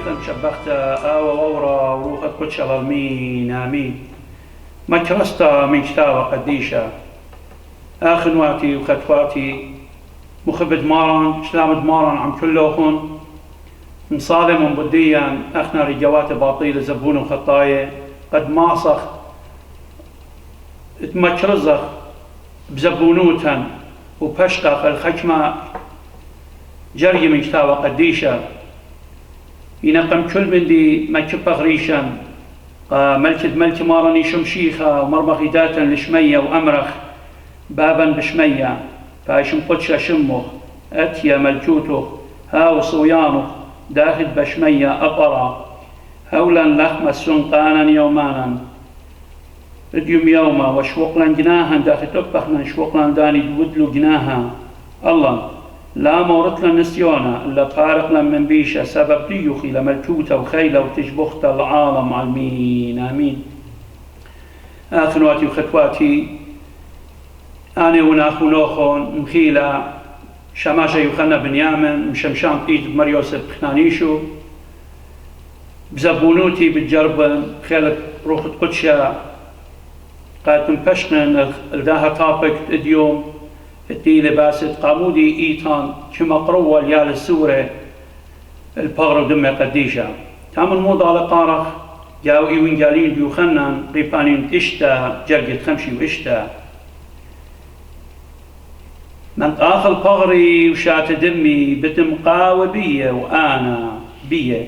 شيخا شبختا وورا وروخت قدش الألمين آمين مكرستا من كتابة قديشة آخنواتي وختواتي مخبد ماران شلامد ماران عم كلوخن مصالم بديا أخنا رجوات باطيل زبون وخطايا قد ماصخ تمكرزخ بزبونوتا وبشقق الخشمة جري من كتابة قديشة ينقم كل من دي مكبغ ريشا ملك ماراني شمشيخة ومرمغ داتا لشمية وأمرخ بابا بشمية فايشم قدش شمخ أتيا ملكوتخ هاو صويانخ داخل بشمية أقرا هولا لخم السنقانا يومانا اديم يوما وشوقلا جناها داخل تبخنا شوقلا داني دودلو جناها الله لا مورتلا نسيونا إلا فارقلا من بيشة سبب ديوخي لملكوتة وخيلة وتجبخت العالم عالمين آمين آخنواتي وختواتي أنا وناخو نوخون مخيلة شماشة يوخنا بنيامن مشمشان قيد مريوسف بخنانيشو بزبونوتي بالجرب خيلة روخت قدشة قد تنبشنا الداها طابق اليوم الدي لباسة قامودي إيطان كما قروة ليال السورة البغر ودمي قديشة تام الموضة على قارخ جاو إيوين قالين ديوخنان قيبانين إشتا جرقت خمشي وإشتا من آخل بغري وشات دمي بتم قاوة بيه وأنا بيه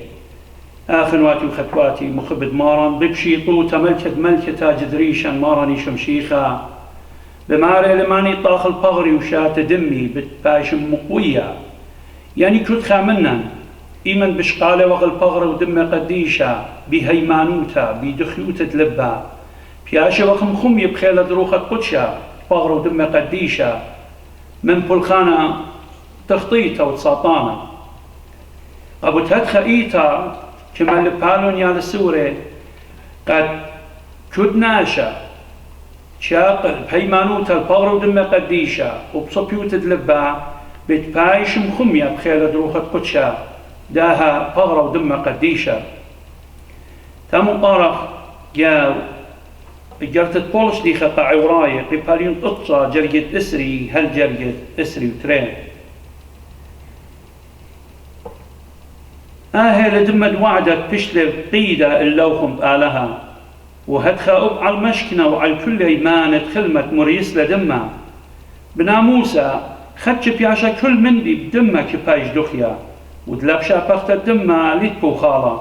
آخنواتي وختواتي مخبد ماران ببشي طوطة ملكة تاج دريشا ماراني شمشيخة بماري لماني طاخل بغري وشات دمي بتباشم مقوية يعني كنت خامنا إيمن بشقالة وغل بغري ودمي قديشة بهيمانوتا بدخيوتة لبا بياشة وخم خمي بخيلة دروخة قدشة بغري ودمي قديشة من بلخانة تخطيطة وتساطانة أبو تدخ إيتا كما لبالون يال السورة قد كد ناشا شاق بهيمانوتا البغر ودمي قديشة وبصبيوتة لبا بتبايش مخمية بخيلة دروخة قدشة داها بغر ودمي قديشة تامو قارخ جاو جرت بولش دي خطا عوراية قبالين قطة جرقت اسري هل جرقت اسري وترين لدمد وعدك بشلب قيدة اللوخم بآلها وهدخا أب على المشكنة وعلى كل إيمانة خلمة مريس لدمها بنا موسى خدش بياشا كل مندي بدمها كبايش دخيا ودلبشا بخت الدمها ليتبو خالا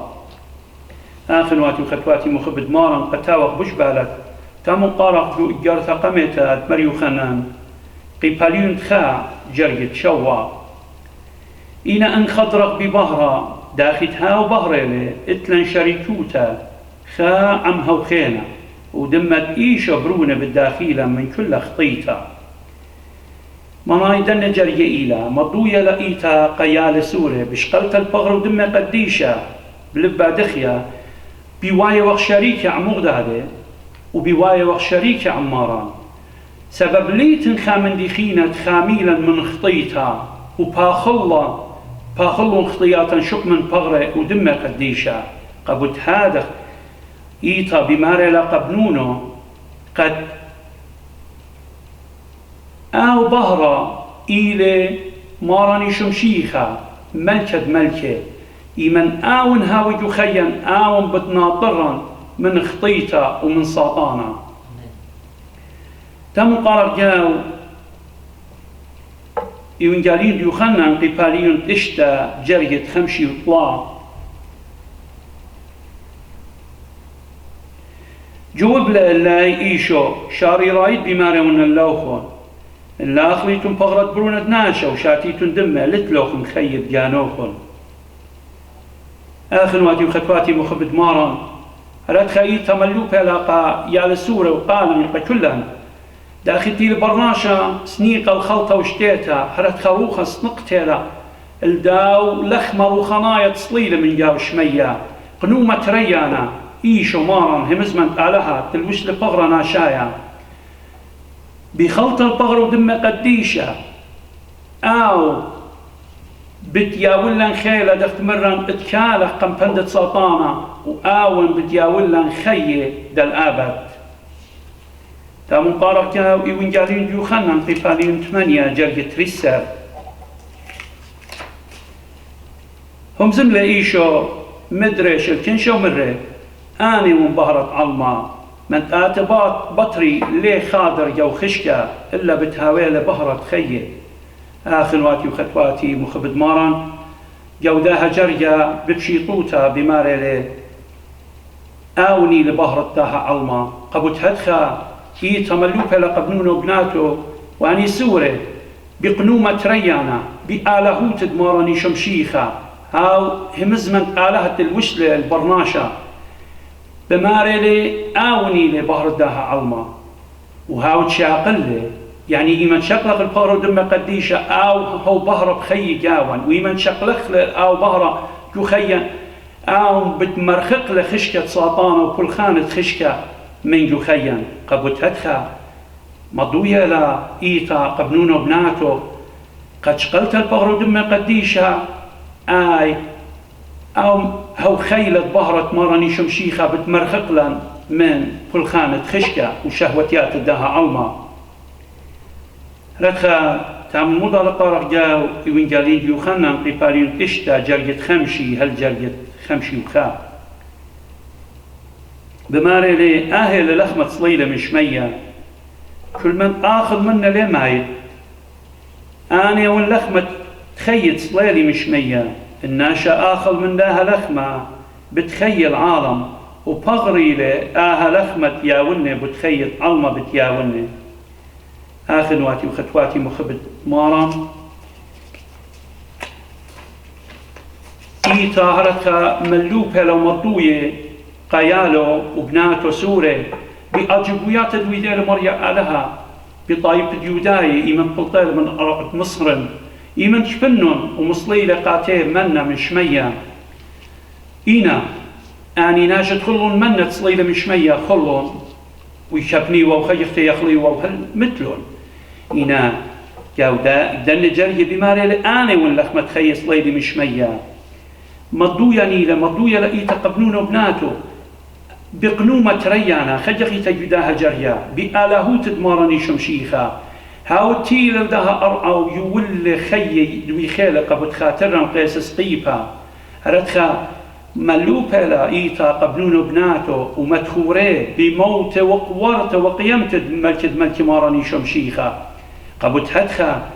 آخنواتي وختواتي مخبد مارن قتاوق بشبالك تامو قارق جو إجارة قميتا مريو خنان قيباليون تخا جرقت شوا إينا أن خضرق ببهرة داختها وبهرة اتلن شريكوتا خا عمها وخينا ودمت إيشا برونة بالداخلة من كل خطيتا منايدن جرية إيلا مضوية لقيتا قيال سورة بشقلت البغر ودمة قديشة بلبا دخيا بواية وقت شريكة عم مغدادة وبواية وقت شريكة عماران سبب ليتن خامن دخينة خاميلا من خطيتا وباخلون خطياتا شق من بغرة ودمة قديشة قبت هذا إيتا بماري لقبنونو قد أو بهرة إلى ماراني شمشيخة ملكة إيمن آون هاوي جخيا آون بتناطرا من خطيطة ومن ساطانة تم قرار جاو إيوان جالين يوخنن قباليون إشتا جرية خمشي وطلاع جواب لألاي إيشو شاري رايد بماريون اللوخون إلا أخليتم بغرة برونة ناشا وشاتيتم دمة لتلوخ مخيب جانوخون آخنواتي وختواتي مخبد ماران هلات خايت تملوبة لاقا يال السورة وقالم يقى كلهم داخلتي البرناشة سنيقة الخلطة وشتيتها هلات خروخة سنقتها الداو لخمر وخنايا تصليلة من جاو شمية قنومة ريانا إيشو ماران همزمنت آلها تلوش لبغرة ناشايا بخلط البغر ودمة قديشة أو بتياولن خيلة دخت مرن اتكالخ قمبندت سلطانة وآون بتياولن خيه دل آبد تا مقارك وينجالين يوخنن قفالين 8 جرقة ريسر هم زملة إيشو مدرش الكنشو مرة آني منبهرة علما من آتبات بطري ليه خادر جو خشكة إلا بتهاويل بهرة خيه آخنواتي وخطواتي مخبد ماران جوداها جرجة ببشيطوتا بماري لي آوني لبهرة تاها علما قبوت هدخا هي تملوكا لقبنونو بناتو واني سورة بقنومة ريانا بآلهوت دماراني شمشيخة هاو همزمن آلهة الوشلة البرناشة بماري لي آوني لبهرة تاها علما وهاو تشاقل يعني إيمان شقلق البهرة دم قديشة أو هو بهرة بخي جاوان وإيمان شقلق أو بهرة جخيا أو بتمرخق لخشكة ساطانة وكل خانة خشكة من جخيا قبوت هدخا مضوية لا إيتا قبنونو بناتو قد شقلت البهرة دم قديشة آي أو هو خيلة بهرة ماراني شمشيخة بتمرخق لن من كل خانة خشكة وشهوتيات الدها علما رخا تعمل موضة لقارق جاو وين جالين يوخنا قبالين إشتا جرقة خمشي هل جرقة خمشي وخا بماري لي آهل لخمة صليلة من شمية كل من آخذ منا ليه مايد أنا وين لخمة تخيل صليلي من شمية الناشا آخذ من داها لخمة بتخيل عالم وبغري لي لخمة ياوني بتخيل علمة بتياوني آخنواتي وخطواتي مخبد ماران إيتا هركا ملوبة لو مضوية قيالو وبناتو سورة بأجبويات الويدير مريا آلها بطايب ديوداي إيمن قلطير من مصر إيمن شفنن ومصليلة قاتير منا من شمية إينا آني ناجد خلون منا تصليلة من شمية خلون ويشبني وخيختي يخلي وهل مثلون إنا جودا دن جري بماري لآني وين لخمة تخيص ليلي مشمية مضويا نيلة مضويا لإيتا قبنون وبناتو بقنومة ريانا خجخي تجداها جريا بآلاهوت دمارني شمشيخا هاو تيل لدها أرعو يول خي دوي خيلة قبط خاطرن قيس سقيبا هردخا ملوبة لإيتا قبنون وبناتو ومدخوري بموت وقورت وقيمت ملك مارني شمشيخا قبوت هدخا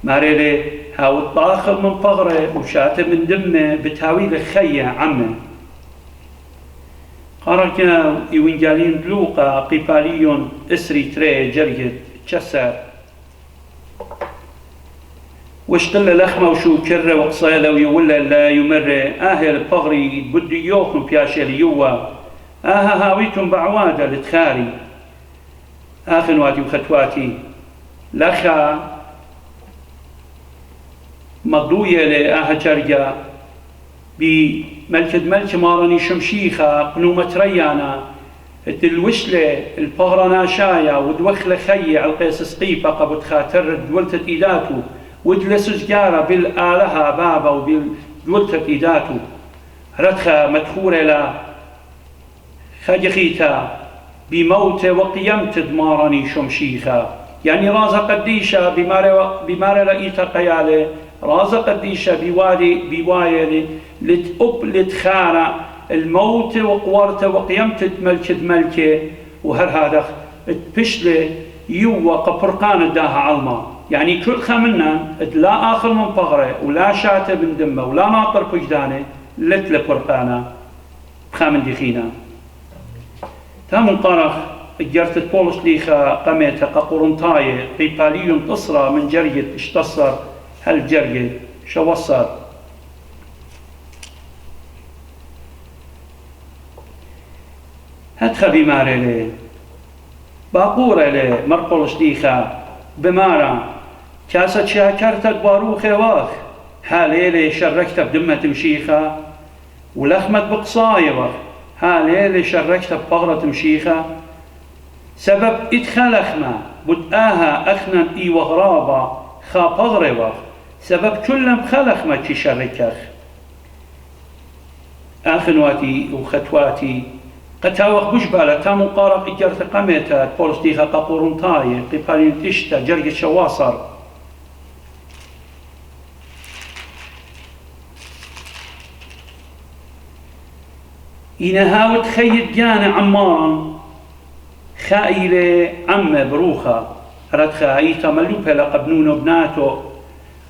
ماريلي هاو الطاخر من فغره وشات من دمه بتاويل خيه عمه قاركنا يوينجالين لوقا قيباليون اسري تري جرجت جسر واشقل لخمه وشو كره وقصيله ويولا لا يمر اهل فغري بدي يوخم بياشي ليوا هاويتم بعواده لتخاري آخنواتي وخطواتي لخا مضوية لآها جرجا بملك مارني شمشيخة قنومة ريانا الوشلة البغرة ناشايا ودوخلة خي على القيس سقيفة قبط خاطر دولتة إيداتو ودلس سجارة بالآلها بابا وبالدولتة إيداتو ردخة مدخورة لا خجخيتا بموت وقيمت دمارني شمشيخة يعني رازا قديشة بماري رأيتا قيالي رازا قديشة بوايلي لتخارع الموت وقورت وقيمت ملكة وهر هذا تبشلي يوا قبرقان داها علما يعني كل خمنا لا آخر من فغره ولا شاتة من دمه ولا ناطر بجدانه لبرقانه بخامن دخينا تام طرخ جرت بولش ليخا قميتها ققرنطاية قيباليون تصرى من جرية اشتصر هالجرية شوصر هدخ بماري لي باقورة لي مرقلش ليخا بمارا كاسة شاكرتك باروخي واخ هاليلي شركت بدمة مشيخة ولخمت بقصايبة هاليلي شركت بفغرة مشيخة سبب إدخال أخنا بدآها أخنا إي وغرابة خا بغربة سبب كلهم خلق ما تشاركخ آخنواتي وختواتي قتاوخ بجبالة تامو قارق إجارة قميتا بولستيخا قاقورنطاية قبالين تشتا جرق شواصر إنهاوت خيد جانا عمارا خائلة عمة بروخة رد خايتا ملوبة لقبنونو بناتو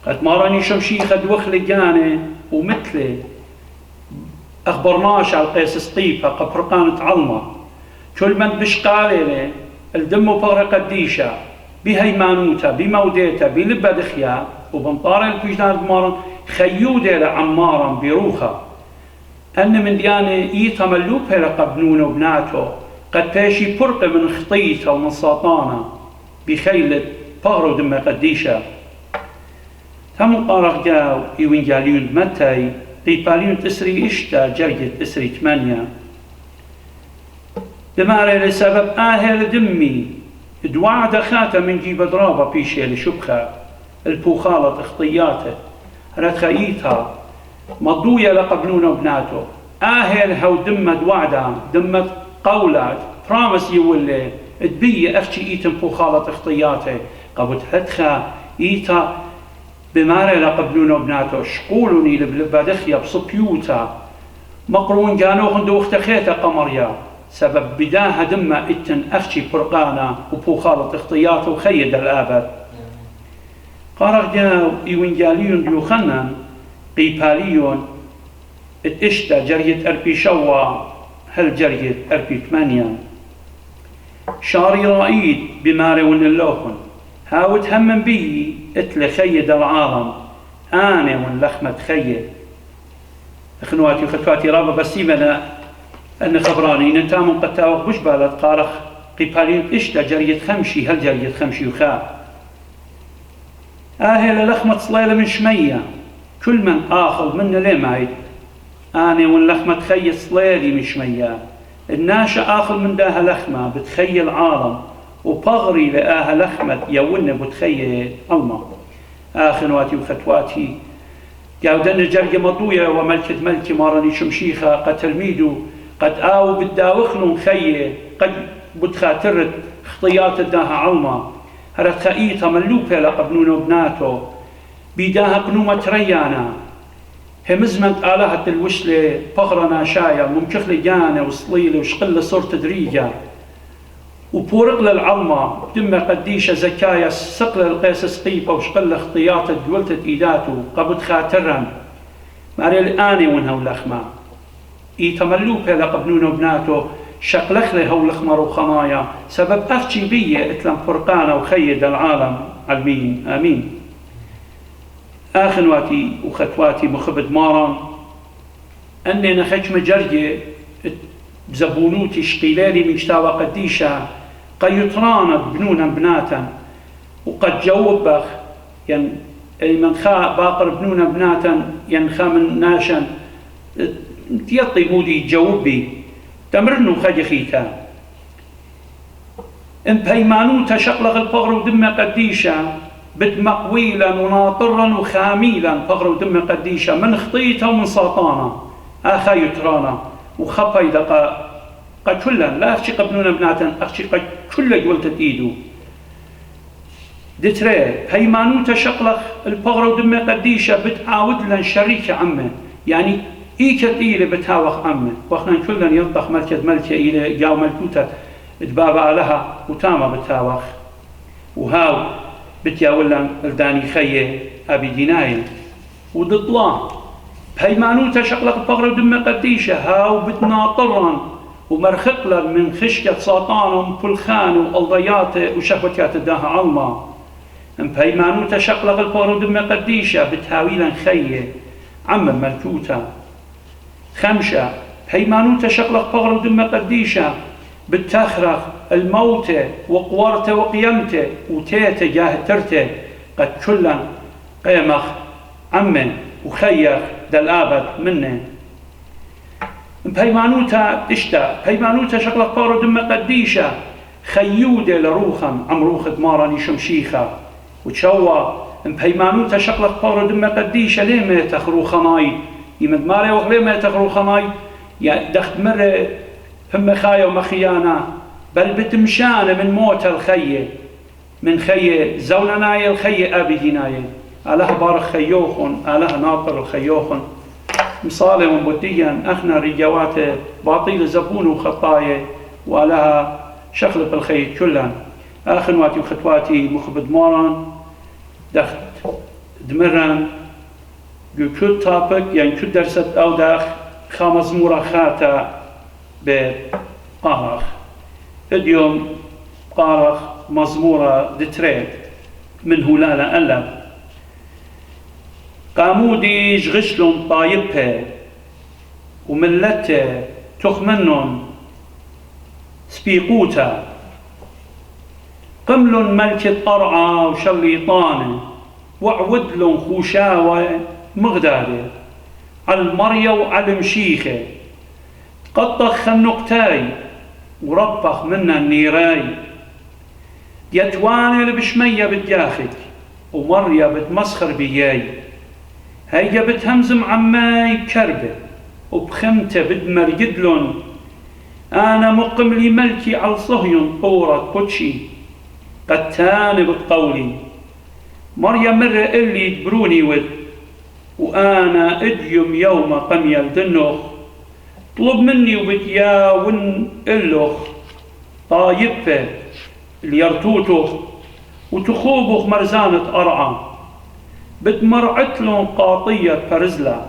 قد ماراني شمشيخة دوخل جانا ومثله أخبرناش على القيس سقيفة قبرقانة علمة كل من بشقالة الدم بغر قديشة بهيمانوتا بموديتا بلبة دخيا وبنطار الكوجدان بمارن خيودة لعمارا بروخة أن من ديانة إيتا ملوبة لقبنون وبناتو قد باشي برق من خطيطة ومن ساطانة بخيلة بغر دم قديشة ثم قارق جاو إيوين جاليون متاي قيباليون تسري إشتا جرجة تسري 8 دماري لسبب آهل دمي دواع دخاته من جيب ضرابة بيشي لشبخة البوخالة اخطياته رد خييتها مضوية لقبنون وبناته آهل هاو دمة دوعدا دمة قولات برامس يولي تبي أختي إيتن بوخالة اخطياته قبت هدخا إيتا بماري لقبنون وبناته شقولني لبادخيا بصبيوتا مقرون جانو خندو اختخيتا قمريا سبب بداها دمة اتن أختي برقانا وبوخالة اخطياته وخيد الآبد قارق جاو إيوين جاليون ديوخنن قيباليون اتشتا جرية أربي شوا هل جرية أربي 8 شاري رائد بماري ونلوخن هاوت همم بي اتل خيد العالم آني ونلخمة خيد اخنواتي وخطواتي رابا بسيمنا أن خبراني ننتامن قد تاوق بش بالت قارخ قيباليون اشتا جرية خمشي هل جرية خمشي وخا آهل لخمة صليلة من شمية كل من آخذ منا ليه معي أنا واللخمة تخيل صليلي من شمية الناشا آخذ من داها لخمة بتخيل عالم وبغري لآها لخمة يون بتخيل الله آخنواتي وفتواتي جاودن جرجة مضوية وملكة ملكي مارني شمشيخة قد تلميدو قد آو بداوخلون خيه قد بتخاترت خطيات داها علمة هرت خئيتها ملوبة لقبنون وبناتو بيداها قنومة ريانا همزمت آلهة الوشلة بغرنا شايا ممكخلة جانا وصليلة وشقلة صور تدريجة وبورق للعلمة دمة قديشة زكايا سقل القيس سقيفة وشقلة خطيات دولتة إيداتو قبض خاترا ماري الآني ونها ولخمة إيتا ملوبة لقبنون وبناتو شقلخلة هو لخمر وخمايا سبب أختي بيه اتلم فرقانا وخيد العالم علمين آمين آخنواتي وختواتي مخبد ماران أني نخج مجرجة بزبونوتي شقيلالي من شتاوى قديشة قيطرانا بنونا بناتا وقد جوبخ يعني من خا باقر بنونا بناتا ينخا من ناشا يطي مودي جوبي تمرنو خجخيتا ان بيمانوتا شقلغ البغر ودم قديشة بدمقويلا وناطرا وخاميلا بغر ودم قديشة من خطيتها ومن ساطانا آخا يترانا وخفا إذا قد كلا لا أخشي قبنونا بناتا أخشي قد كلا جولتت إيدو دتري هيمانوتا شقلغ البغر ودم قديشة بتعاود لن شريك عمه يعني إيكت إيلي بتاوخ عمه وإحنا كلا ينطخ ملكة إيلي جاو ملكوتا دبابة لها وتاما بتاوخ وهاو بتياولا الداني خيه أبي دينايل وضطلان بهيمانوتا شقلق بغر ودم قديشة هاو بتناطرا ومرخقلا من خشية ساطان وبلخان والضيات وشهوتيات داها علما بهيمانوتا شقلق البغر ودم قديشة بتهاويلا خيه عم ملكوتا 5 بهيمانوتا شقلق بغر ودم قديشة بتخرخ الموتى وقورته وقيمته وتيته جاهترته قد كلا قيمخ عمن وخيخ دالآبد منه بهيمانوتا اشتا بهيمانوتا شقلق بغر دم قديشة خيودة لروخم عمروخة ماراني شمشيخة وتشوى بهيمانو تشقلق بارو دم قديش ليه تخرو خناي يمد ماري وغلي ما تخرو خناي يا دخت مرة هم خايا ومخيانا بل بتمشان من موت الخيه من خي زولناي الخي أبي هناي أله بارخ خيوخن أله ناطر الخيوخن مصالح بديا أخنا رجوات باطيل زبون وخطايا وألها شخلق الخي كلها آخنواتي وخطواتي مخبد ماران دخت دمران كل تابك يعني كل درست أو داخ خامز مورا خاتا بقارخ اليوم قارخ مزمورة دتريد من هلالا ألم قامودي جغشلون طايبه وملته تخمنون سبيقوتا قمل ملكة أرعى وشليطانه وعودلون خوشاوة مغداده على المريا وعلى مشيخه قطخ خنقتاي وربخ منا النيراي يتواني بشمية بدياخك ومريا بتمسخر بياي هيا بتهمزم عماي كربه وبخمته بدمرجدلن أنا مقم لي ملكي على صهيون طورة قدشي قتاني بقولي مريا مرة اللي تبروني ود وأنا أديم يوم قمي الدنوخ طلب مني وبديا ون اللوخ طايبه اللي يرتوتوخ وتخوبوخ مرزانة أرعى بتمرعتلون قاطية برزلة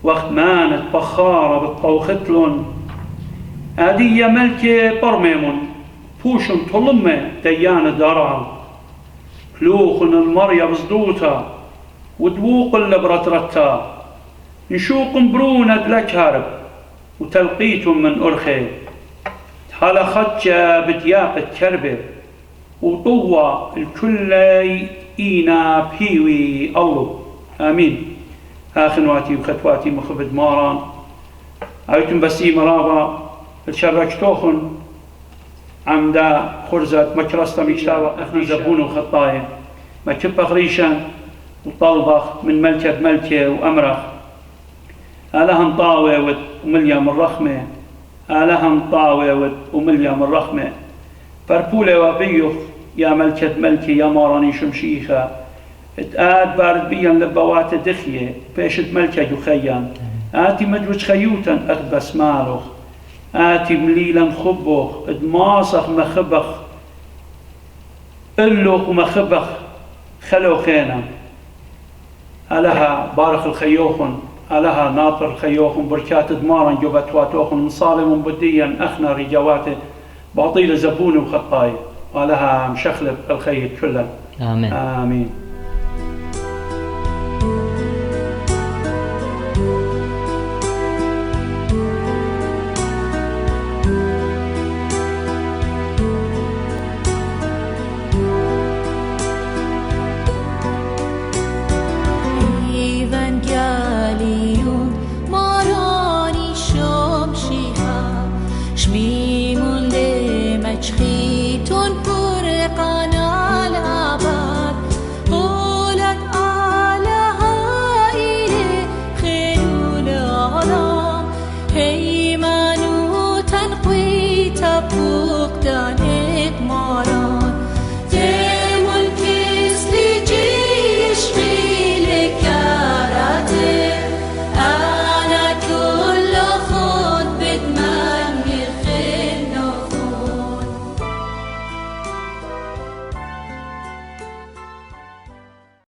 وقت مانت بخارة بالطوختلون هادية ملكة برميمون فوشن طلمة ديانة درعا كلوخن المريا بصدوتا ودوق اللي برترتا نشوق برونة لك هارب وتلقيتم من أرخي حال خدجة بدياقة كربة وطوة الكل إينا بيوي الله آمين آخنواتي وخطواتي مخبد ماران عيتم بسي مرابا الشركتوخن عمدا خرزت مكرستا ميشتاوى أخنا زبون وخطايا ما كبخ ريشان وطلبخ من ملكة ملكة وأمرخ آلهن طاوة ومليا من رخمة آلهن طاوة ومليا من رخمة فربولة وبيوخ يا ملكة ملكي يا ماراني شمشيخة اتآد بارد بيان لبوات دخية بيشت ملكة يخيان آتي مجوج خيوتا أخبس مالوخ آتي مليلا خبوخ ادماسخ مخبخ اللوخ ومخبخ خلو خينا ألها بارخ الخيوخن ألها ناطر الخيوخن بركات دمارا جبت واتوخن مصالم بديا أخنا رجواته باطيل زبون وخطايا ولها مشخلب الخير كله. آمين.